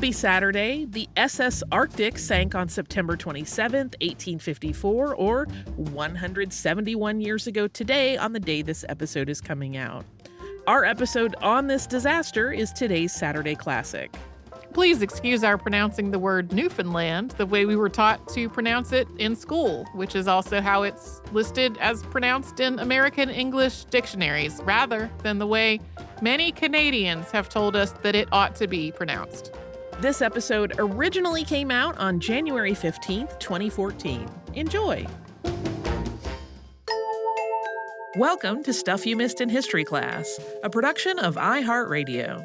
Happy Saturday. The SS Arctic sank on September 27th, 1854, or 171 years ago today on the day this episode is coming out. Our episode on this disaster is today's Saturday Classic. Please excuse our pronouncing the word Newfoundland the way we were taught to pronounce it in school, which is also how it's listed as pronounced in American English dictionaries, rather than the way many Canadians have told us that it ought to be pronounced. This episode originally came out on January 15th, 2014. Enjoy! Welcome to Stuff You Missed in History Class, a production of iHeartRadio.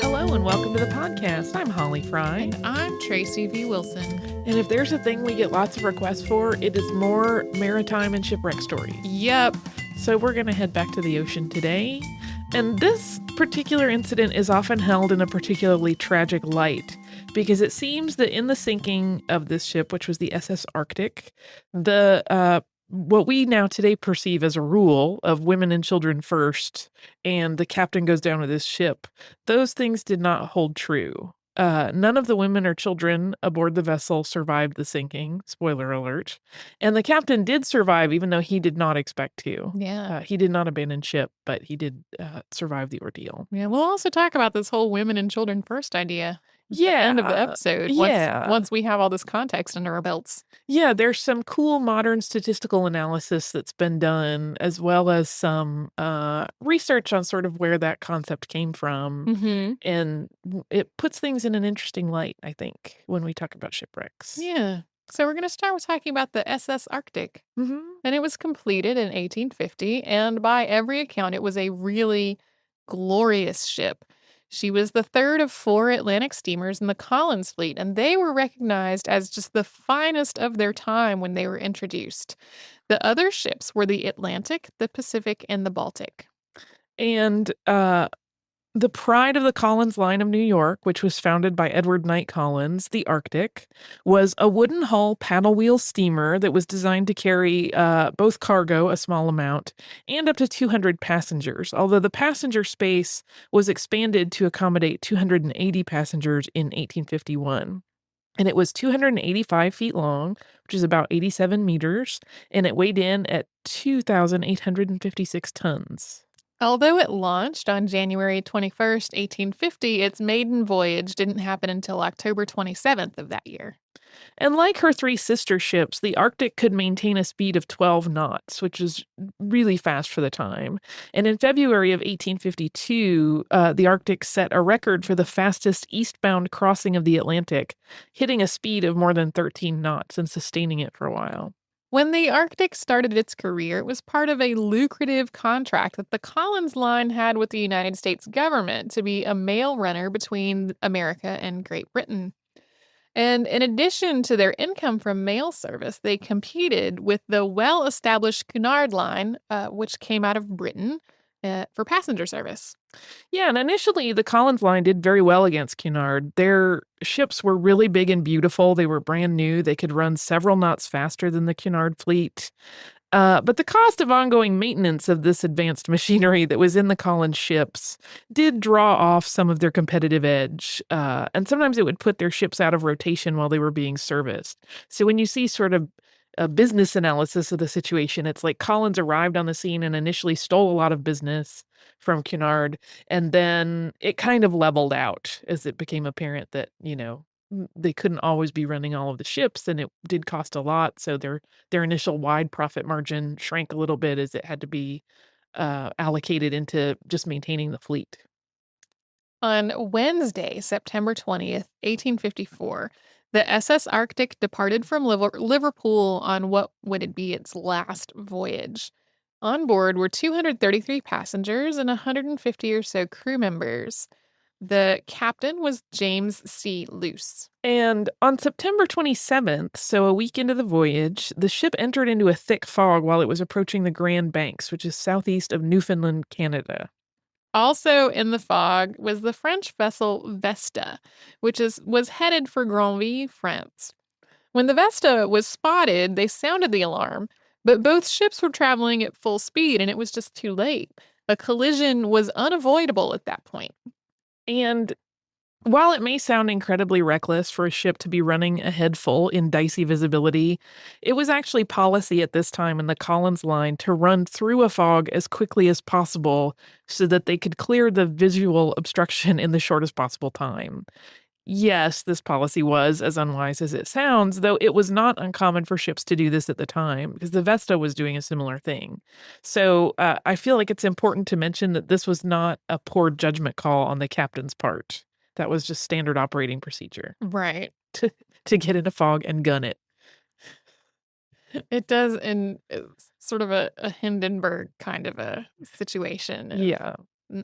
Hello and welcome to the podcast. I'm Holly Fry. And I'm Tracy V. Wilson. And if there's a thing we get lots of requests for, it is more maritime and shipwreck stories. Yep. So we're going to head back to the ocean today. And this particular incident is often held in a particularly tragic light because it seems that in the sinking of this ship, which was the SS Arctic, what we now today perceive as a rule of women and children first, and the captain goes down with his ship, those things did not hold true. None of the women or children aboard the vessel survived the sinking, spoiler alert, and the captain did survive even though he did not expect to. Yeah. He did not abandon ship, but he did survive the ordeal. Yeah, we'll also talk about this whole women and children first idea. Yeah. End of the episode. Once we have all this context under our belts. Yeah, there's some cool modern statistical analysis that's been done, as well as some research on sort of where that concept came from. Mm-hmm. And it puts things in an interesting light, I think, when we talk about shipwrecks. Yeah. So we're going to start with talking about the SS Arctic. Mm-hmm. And it was completed in 1850, and by every account, it was a really glorious ship. She was the third of 4 Atlantic steamers in the Collins fleet, and they were recognized as just the finest of their time when they were introduced. The other ships were the Atlantic, the Pacific, and the Baltic. And the pride of the Collins line of New York, which was founded by Edward Knight Collins, the Arctic, was a wooden hull paddle wheel steamer that was designed to carry both cargo, a small amount, and up to 200 passengers, although the passenger space was expanded to accommodate 280 passengers in 1851. And it was 285 feet long, which is about 87 meters, and it weighed in at 2,856 tons. Although it launched on January 21st, 1850, its maiden voyage didn't happen until October 27th of that year. And like her 3 sister ships, the Arctic could maintain a speed of 12 knots, which is really fast for the time. And in February of 1852, the Arctic set a record for the fastest eastbound crossing of the Atlantic, hitting a speed of more than 13 knots and sustaining it for a while. When the Arctic started its career, it was part of a lucrative contract that the Collins Line had with the United States government to be a mail runner between America and Great Britain. And in addition to their income from mail service, they competed with the well-established Cunard Line, which came out of Britain, for passenger service. Yeah, and initially the Collins line did very well against Cunard. Their ships were really big and beautiful. They were brand new. They could run several knots faster than the Cunard fleet. But the cost of ongoing maintenance of this advanced machinery that was in the Collins ships did draw off some of their competitive edge. And sometimes it would put their ships out of rotation while they were being serviced. So when you see sort of a business analysis of the situation, it's like Collins arrived on the scene and initially stole a lot of business from Cunard, and then it kind of leveled out as it became apparent that, they couldn't always be running all of the ships, and it did cost a lot, so their initial wide profit margin shrank a little bit as it had to be allocated into just maintaining the fleet. On Wednesday, September 20th, 1854, the SS Arctic departed from Liverpool on what would be its last voyage. On board were 233 passengers and 150 or so crew members. The captain was James C. Luce. And on September 27th, so a week into the voyage, the ship entered into a thick fog while it was approaching the Grand Banks, which is southeast of Newfoundland, Canada. Also in the fog was the French vessel Vesta, which was headed for Granville, France. When the Vesta was spotted, they sounded the alarm, But both ships were traveling at full speed, and it was just too late. A collision was unavoidable at that point. And while it may sound incredibly reckless for a ship to be running ahead full in dicey visibility, it was actually policy at this time in the Collins line to run through a fog as quickly as possible so that they could clear the visual obstruction in the shortest possible time. Yes, this policy was as unwise as it sounds, though it was not uncommon for ships to do this at the time because the Vesta was doing a similar thing. So I feel like it's important to mention that this was not a poor judgment call on the captain's part. That was just standard operating procedure Right. to, to get in a fog and gun it. It does in sort of a Hindenburg kind of a situation of, Yeah.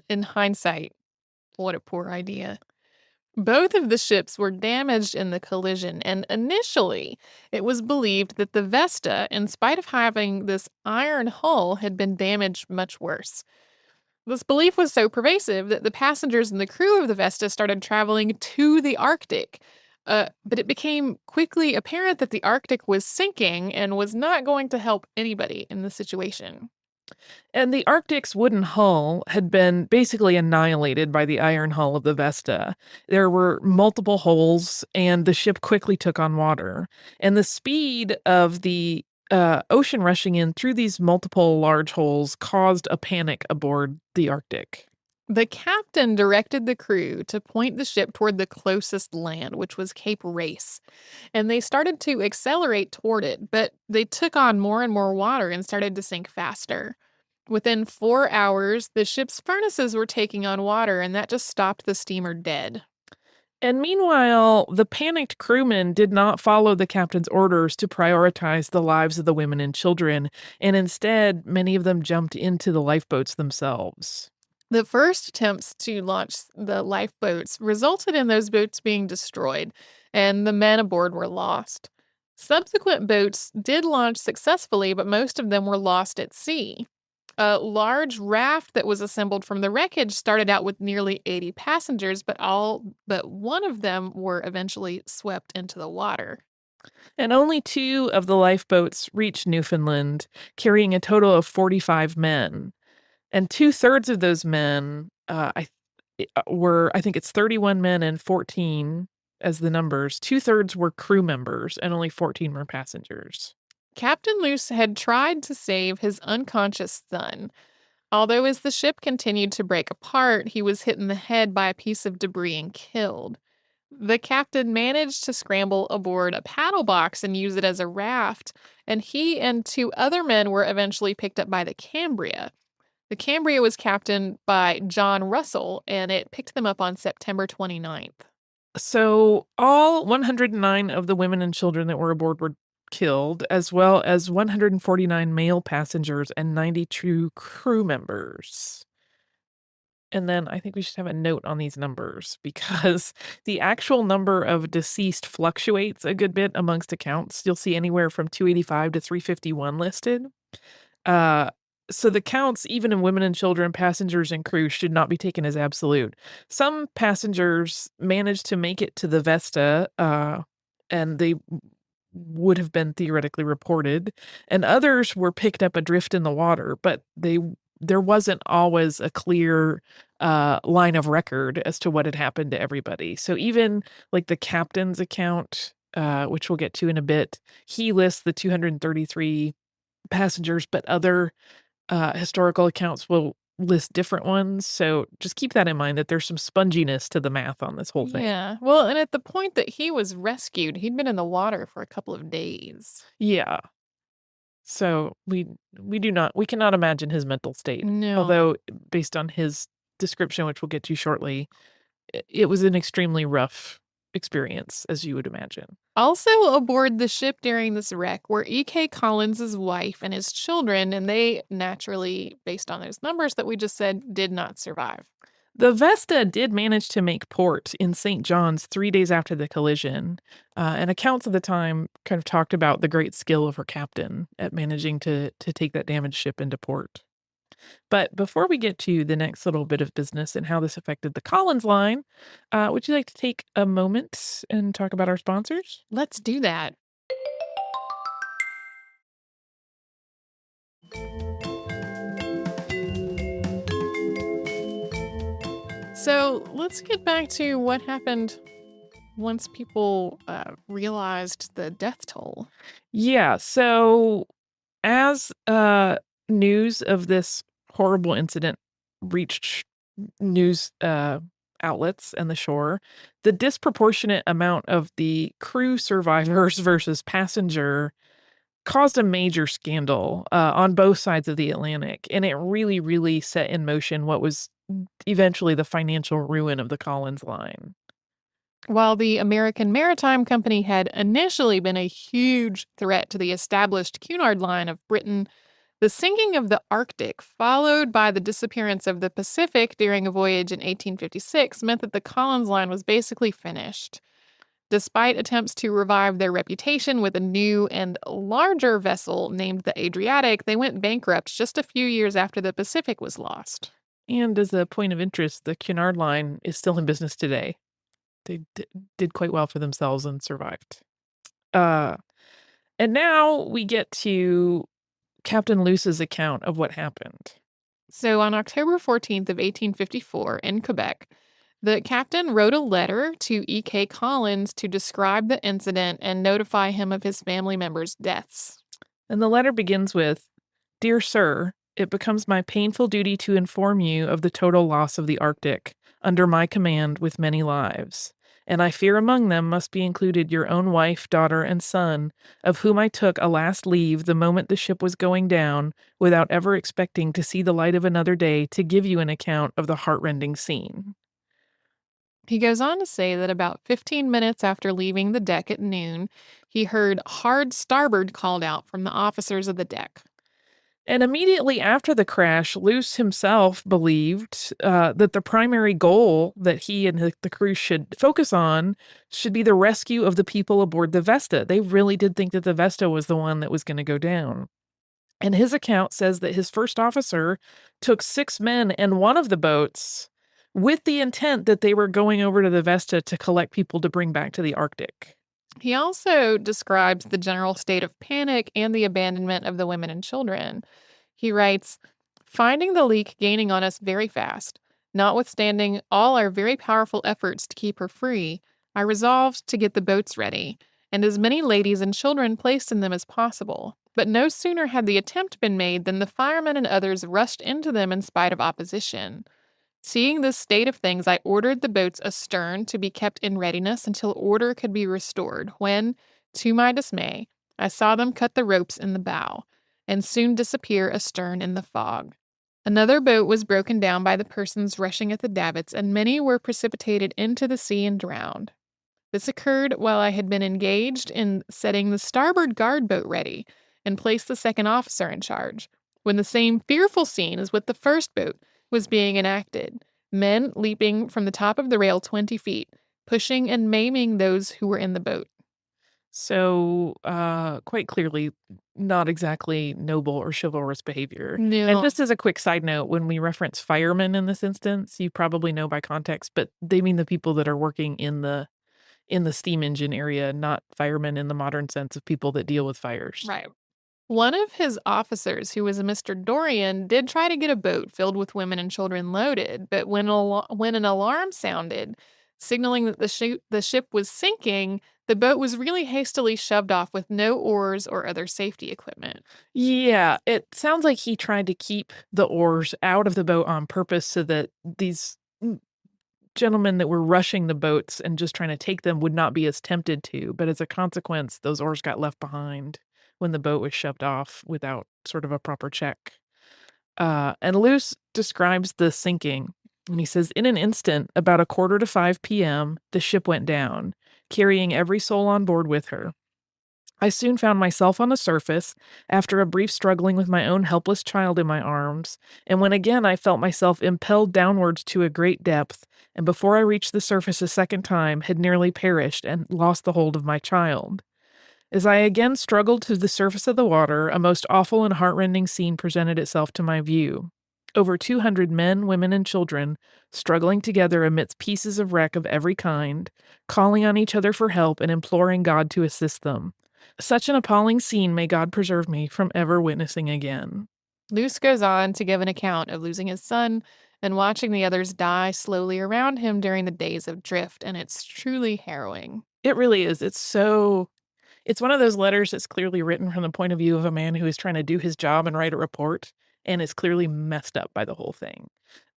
in hindsight, what a poor idea. Both of the ships were damaged in the collision, and initially, it was believed that the Vesta, in spite of having this iron hull, had been damaged much worse. This belief was so pervasive that the passengers and the crew of the Vesta started traveling to the Arctic. But it became quickly apparent that the Arctic was sinking and was not going to help anybody in the situation. And the Arctic's wooden hull had been basically annihilated by the iron hull of the Vesta. There were multiple holes, and the ship quickly took on water. And the speed of the ocean rushing in through these multiple large holes caused a panic aboard the Arctic. The captain directed the crew to point the ship toward the closest land, which was Cape Race, and they started to accelerate toward it, but they took on more and more water and started to sink faster. Within 4 hours, the ship's furnaces were taking on water, and that just stopped the steamer dead. And meanwhile, the panicked crewmen did not follow the captain's orders to prioritize the lives of the women and children, and instead, many of them jumped into the lifeboats themselves. The first attempts to launch the lifeboats resulted in those boats being destroyed, and the men aboard were lost. Subsequent boats did launch successfully, but most of them were lost at sea. A large raft that was assembled from the wreckage started out with nearly 80 passengers, but all but one of them were eventually swept into the water. And only 2 of the lifeboats reached Newfoundland, carrying a total of 45 men. And 2/3 of those men, I think it's 31 men and 14 as the numbers. 2/3 were crew members and only 14 were passengers. Captain Luce had tried to save his unconscious son. Although as the ship continued to break apart, he was hit in the head by a piece of debris and killed. The captain managed to scramble aboard a paddle box and use it as a raft, and he and 2 other men were eventually picked up by the Cambria. The Cambria was captained by John Russell, and it picked them up on September 29th. So all 109 of the women and children that were aboard were killed, as well as 149 male passengers and 92 crew members. And then I think we should have a note on these numbers because the actual number of deceased fluctuates a good bit amongst accounts. You'll see anywhere from 285 to 351 listed. Uh, so the counts, even in women and children, passengers, and crew, should not be taken as absolute. Some passengers managed to make it to the Vesta, and they would have been theoretically reported, and others were picked up adrift in the water, but there wasn't always a clear line of record as to what had happened to everybody. So even like the captain's account, which we'll get to in a bit, he lists the 233 passengers, but other historical accounts will list different ones. So just keep that in mind that there's some sponginess to the math on this whole thing. Yeah. Well, and at the point that he was rescued, he'd been in the water for a couple of days. Yeah. So we cannot imagine his mental state. No. Although based on his description, which we'll get to shortly, it was an extremely rough experience, as you would imagine. Also aboard the ship during this wreck were E.K. Collins's wife and his children, and they naturally, based on those numbers that we just said, did not survive. The Vesta did manage to make port in St. John's 3 days after the collision, and accounts of the time kind of talked about the great skill of her captain at managing to take that damaged ship into port. But before we get to the next little bit of business and how this affected the Collins line, would you like to take a moment and talk about our sponsors? Let's do that. So let's get back to what happened once people realized the death toll. Yeah, so as news of this horrible incident reached news outlets and the shore, the disproportionate amount of the crew survivors versus passenger caused a major scandal on both sides of the Atlantic, and it really, really set in motion what was eventually the financial ruin of the Collins line. While the American Maritime Company had initially been a huge threat to the established Cunard Line of Britain, the sinking of the Arctic, followed by the disappearance of the Pacific during a voyage in 1856, meant that the Collins Line was basically finished. Despite attempts to revive their reputation with a new and larger vessel named the Adriatic, they went bankrupt just a few years after the Pacific was lost. And as a point of interest, the Cunard line is still in business today. They did quite well for themselves and survived. Uh, and now we get to Captain Luce's account of what happened. So on October 14th of 1854 in Quebec, the captain wrote a letter to E.K. Collins to describe the incident and notify him of his family members' deaths. And the letter begins with, "Dear Sir, it becomes my painful duty to inform you of the total loss of the Arctic, under my command with many lives. And I fear among them must be included your own wife, daughter, and son, of whom I took a last leave the moment the ship was going down, without ever expecting to see the light of another day to give you an account of the heartrending scene." He goes on to say that about 15 minutes after leaving the deck at noon, he heard hard starboard called out from the officers of the deck. And immediately after the crash, Luce himself believed that the primary goal that he and the crew should focus on should be the rescue of the people aboard the Vesta. They really did think that the Vesta was the one that was going to go down. And his account says that his first officer took 6 men and one of the boats with the intent that they were going over to the Vesta to collect people to bring back to the Arctic. He also describes the general state of panic and the abandonment of the women and children. He writes, "Finding the leak gaining on us very fast, notwithstanding all our very powerful efforts to keep her free, I resolved to get the boats ready, and as many ladies and children placed in them as possible. But no sooner had the attempt been made than the firemen and others rushed into them in spite of opposition. Seeing this state of things, I ordered the boats astern to be kept in readiness until order could be restored, when, to my dismay, I saw them cut the ropes in the bow, and soon disappear astern in the fog. Another boat was broken down by the persons rushing at the davits, and many were precipitated into the sea and drowned. This occurred while I had been engaged in setting the starboard guard boat ready, and placed the second officer in charge, when the same fearful scene as with the first boat was being enacted, men leaping from the top of the rail 20 feet, pushing and maiming those who were in the boat." So, quite clearly, not exactly noble or chivalrous behavior. And No. just as a quick side note, when we reference firemen in this instance, you probably know by context, but they mean the people that are working in the steam engine area, not firemen in the modern sense of people that deal with fires. Right. One of his officers, who was a Mr. Dorian, did try to get a boat filled with women and children loaded, but when an alarm sounded, signaling that the ship was sinking, the boat was really hastily shoved off with no oars or other safety equipment. Yeah, it sounds like he tried to keep the oars out of the boat on purpose so that these gentlemen that were rushing the boats and just trying to take them would not be as tempted to. But as a consequence, those oars got left behind when the boat was shoved off without sort of a proper check. And Luce describes the sinking. And he says, "In an instant, about 4:45 p.m., the ship went down, carrying every soul on board with her. I soon found myself on the surface, after a brief struggling with my own helpless child in my arms, and when again I felt myself impelled downwards to a great depth, and before I reached the surface a second time, had nearly perished and lost the hold of my child. As I again struggled to the surface of the water, a most awful and heartrending scene presented itself to my view. Over 200 men, women, and children, struggling together amidst pieces of wreck of every kind, calling on each other for help and imploring God to assist them. Such an appalling scene may God preserve me from ever witnessing again." Luce goes on to give an account of losing his son and watching the others die slowly around him during the days of drift, and it's truly harrowing. It really is. It's one of those letters that's clearly written from the point of view of a man who is trying to do his job and write a report and is clearly messed up by the whole thing.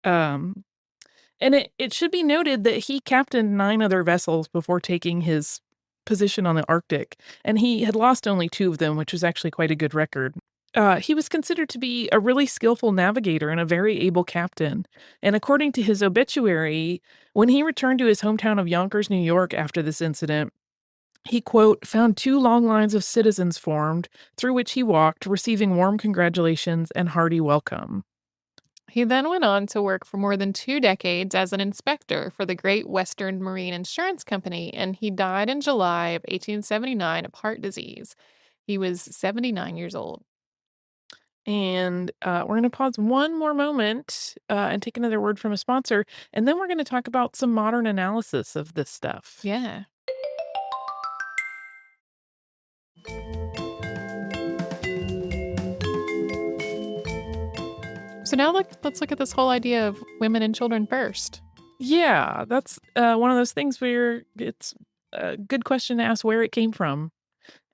Um, and it should be noted that he captained 9 other vessels before taking his position on the Arctic, and he had lost only 2 of them, which was actually quite a good record. He was considered to be a really skillful navigator and a very able captain. And according to his obituary, when he returned to his hometown of Yonkers, New York after this incident, he, quote, found 2 long lines of citizens formed, through which he walked, receiving warm congratulations and hearty welcome. He then went on to work for more than 2 decades as an inspector for the Great Western Marine Insurance Company, and he died in July of 1879 of heart disease. He was 79 years old. And we're going to pause one more moment and take another word from a sponsor, and then we're going to talk about some modern analysis of this stuff. Yeah. So now let's look at this whole idea of women and children first. Yeah, that's one of those things where it's a good question to ask where it came from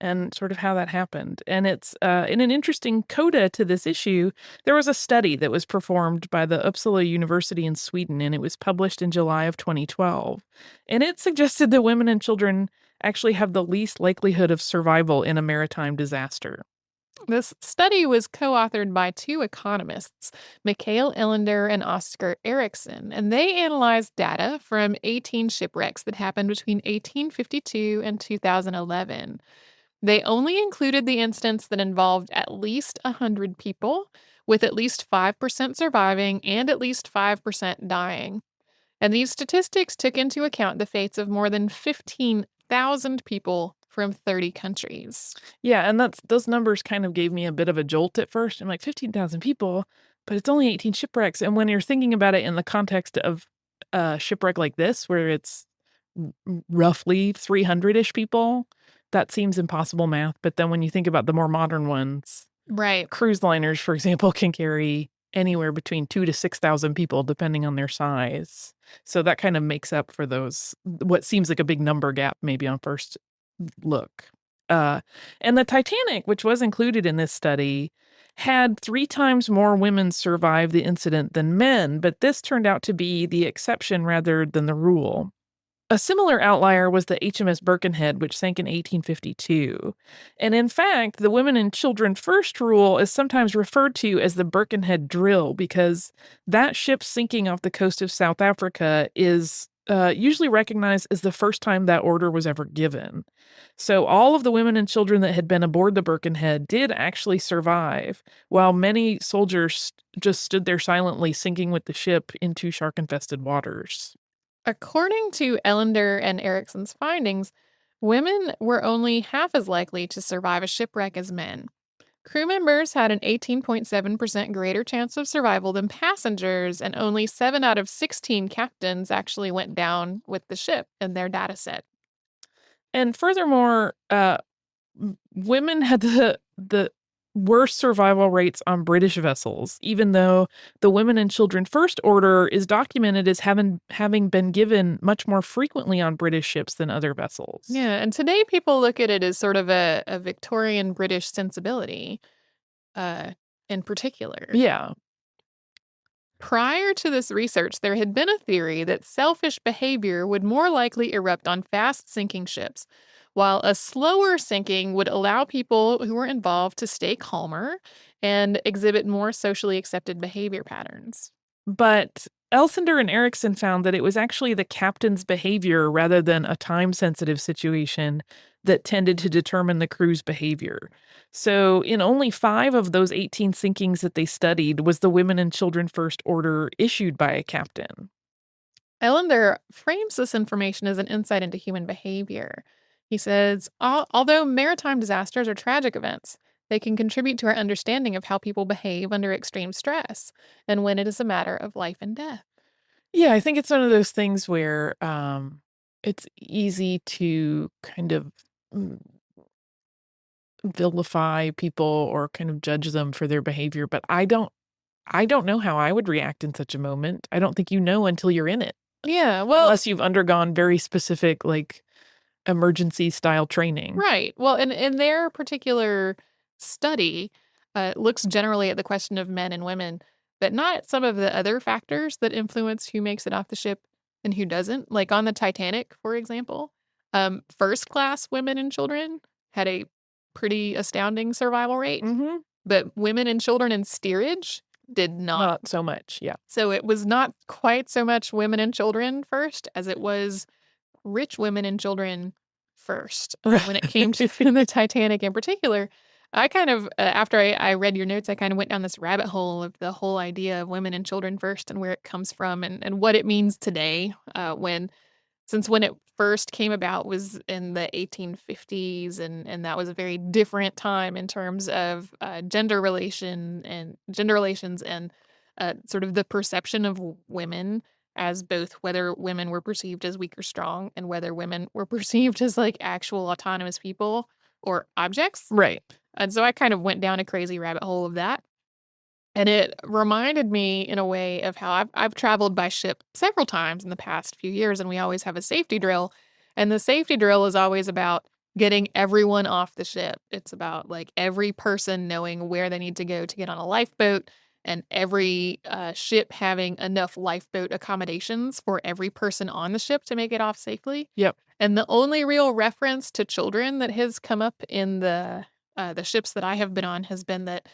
and sort of how that happened. And it's in an interesting coda to this issue, there was a study that was performed by the Uppsala University in Sweden, and it was published in July of 2012. And it suggested that women and children actually have the least likelihood of survival in a maritime disaster. This study was co authored by 2 economists, Mikhail Ellender and Oscar Eriksson, and they analyzed data from 18 shipwrecks that happened between 1852 and 2011. They only included the instance that involved at least 100 people, with at least 5% surviving and at least 5% dying. And these statistics took into account the fates of more than 15,000 people from 30 countries. Yeah, and those numbers kind of gave me a bit of a jolt at first. I'm like 15,000 people, but it's only 18 shipwrecks. And when you're thinking about it in the context of a shipwreck like this, where it's roughly 300-ish people, that seems impossible math. But then when you think about the more modern ones, Right. cruise liners, for example, can carry anywhere between 2 to 6,000 people depending on their size. So that kind of makes up for those what seems like a big number gap maybe on first look. Uh, and the Titanic, which was included in this study, had 3 times more women survive the incident than men, but this turned out to be the exception rather than the rule. A similar outlier was the HMS Birkenhead, which sank in 1852. And in fact, the women and children first rule is sometimes referred to as the Birkenhead drill because that ship sinking off the coast of South Africa is usually recognized as the first time that order was ever given. So all of the women and children that had been aboard the Birkenhead did actually survive, while many soldiers just stood there silently sinking with the ship into shark-infested waters. According to Ellender and Ericsson's findings, women were only half as likely to survive a shipwreck as men. Crew members had an 18.7% greater chance of survival than passengers, and only 7 out of 16 captains actually went down with the ship in their data set. And furthermore, women had the worst survival rates on British vessels, even though the women and children first order is documented as having been given much more frequently on British ships than other vessels. Yeah, and today people look at it as sort of a Victorian British sensibility, uh, in particular. Yeah. Prior to this research, there had been a theory that selfish behavior would more likely erupt on fast sinking ships, while a slower sinking would allow people who were involved to stay calmer and exhibit more socially accepted behavior patterns. But Elsander and Erickson found that it was actually the captain's behavior rather than a time-sensitive situation that tended to determine the crew's behavior. So, in only 5 of those 18 sinkings that they studied was the women and children first order issued by a captain. Ellender frames this information as an insight into human behavior. He says, although maritime disasters are tragic events, they can contribute to our understanding of how people behave under extreme stress and when it is a matter of life and death. Yeah, I think it's one of those things where it's easy to kind of mm, vilify people or kind of judge them for their behavior, but I don't know how I would react in such a moment. I don't think you know until you're in it, Yeah, well, unless you've undergone very specific, like, emergency style training. right. Well, in their particular study, looks generally at the question of men and women, but not at some of the other factors that influence who makes it off the ship and who doesn't. Like on the Titanic, for example, first class women and children had a pretty astounding survival rate, Mhm. but women and children in steerage did not. Not so much, yeah. So it was not quite so much women and children first as it was rich women and children first. When it came to the Titanic in particular, I kind of, after I read your notes, I kind of went down this rabbit hole of the whole idea of women and children first and where it comes from and what it means today. Since when it first came about was in the 1850s, and that was a very different time in terms of gender relations and sort of the perception of women as both whether women were perceived as weak or strong and whether women were perceived as like actual autonomous people or objects. Right. And so I kind of went down a crazy rabbit hole of that. And it reminded me in a way of how I've traveled by ship several times in the past few years, and we always have a safety drill. And the safety drill is always about getting everyone off the ship. It's about like every person knowing where they need to go to get on a lifeboat, and every ship having enough lifeboat accommodations for every person on the ship to make it off safely. Yep. And the only real reference to children that has come up in the ships that I have been on has been that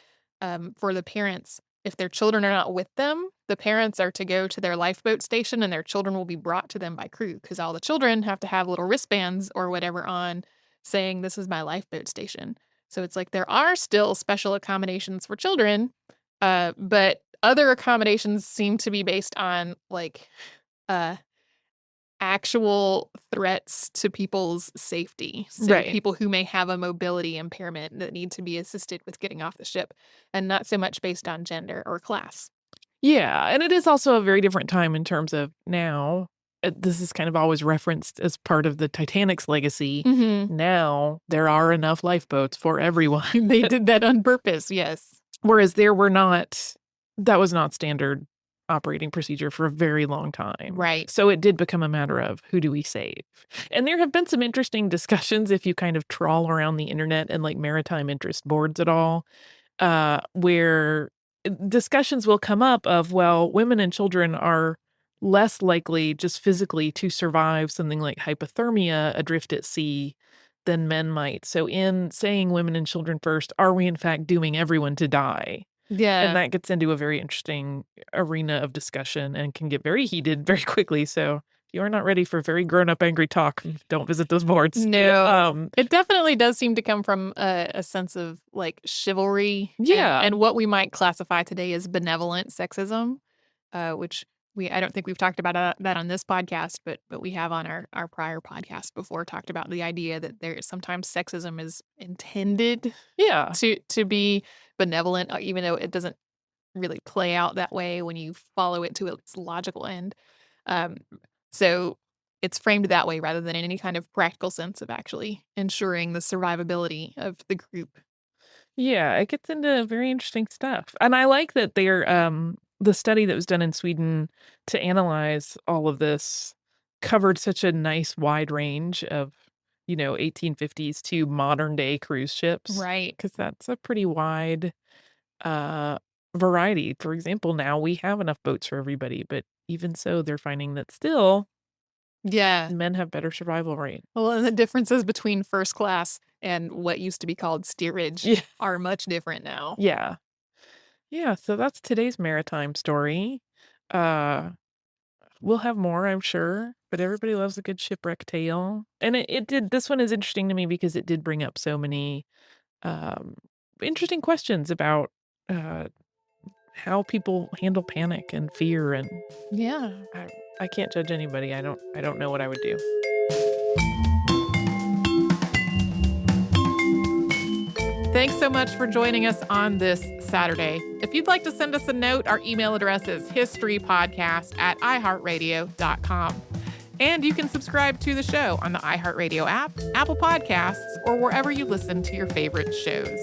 for the parents, if their children are not with them, the parents are to go to their lifeboat station and their children will be brought to them by crew because all the children have to have little wristbands or whatever on saying, "This is my lifeboat station." So it's like there are still special accommodations for children, but other accommodations seem to be based on like uh, actual threats to people's safety. So Right. people who may have a mobility impairment that need to be assisted with getting off the ship, and not so much based on gender or class. Yeah, and it is also a very different time in terms of now, this is kind of always referenced as part of the Titanic's legacy. Mhm. Now, there are enough lifeboats for everyone. They did that on purpose, yes. Whereas that was not standard operating procedure for a very long time. Right. So it did become a matter of who do we save? And there have been some interesting discussions if you kind of trawl around the internet and like maritime interest boards at all, where discussions will come up of, well, women and children are less likely just physically to survive something like hypothermia adrift at sea than men might. So in saying women and children first, are we in fact dooming everyone to die? Yeah. And that gets into a very interesting arena of discussion and can get very heated very quickly. So if you are not ready for very grown-up angry talk, don't visit those boards. No. It definitely does seem to come from a sense of like chivalry. Yeah. And what we might classify today as benevolent sexism, which I don't think we've talked about that on this podcast, but we have on our prior podcast before talked about the idea that there sometimes sexism is intended Yeah. to be benevolent, even though it doesn't really play out that way when you follow it to its logical end. So it's framed that way rather than in any kind of practical sense of actually ensuring the survivability of the group. Yeah, it gets into very interesting stuff. And I like that the study that was done in Sweden to analyze all of this covered such a nice wide range of, 1850s to modern day cruise ships. Right. Because that's a pretty wide variety. For example, now we have enough boats for everybody, but even so, they're finding that still Yeah. men have better survival rate. Well, and the differences between first class and what used to be called steerage Yeah. are much different now. Yeah. Yeah, so that's today's maritime story. Uh, we'll have more, I'm sure, but everybody loves a good shipwreck tale. And this one is interesting to me because it did bring up so many um, interesting questions about uh, how people handle panic and fear. And Yeah. I can't judge anybody. I don't know what I would do. Thanks so much for joining us on this Saturday. If you'd like to send us a note, our email address is historypodcast@iheartradio.com. And you can subscribe to the show on the iHeartRadio app, Apple Podcasts, or wherever you listen to your favorite shows.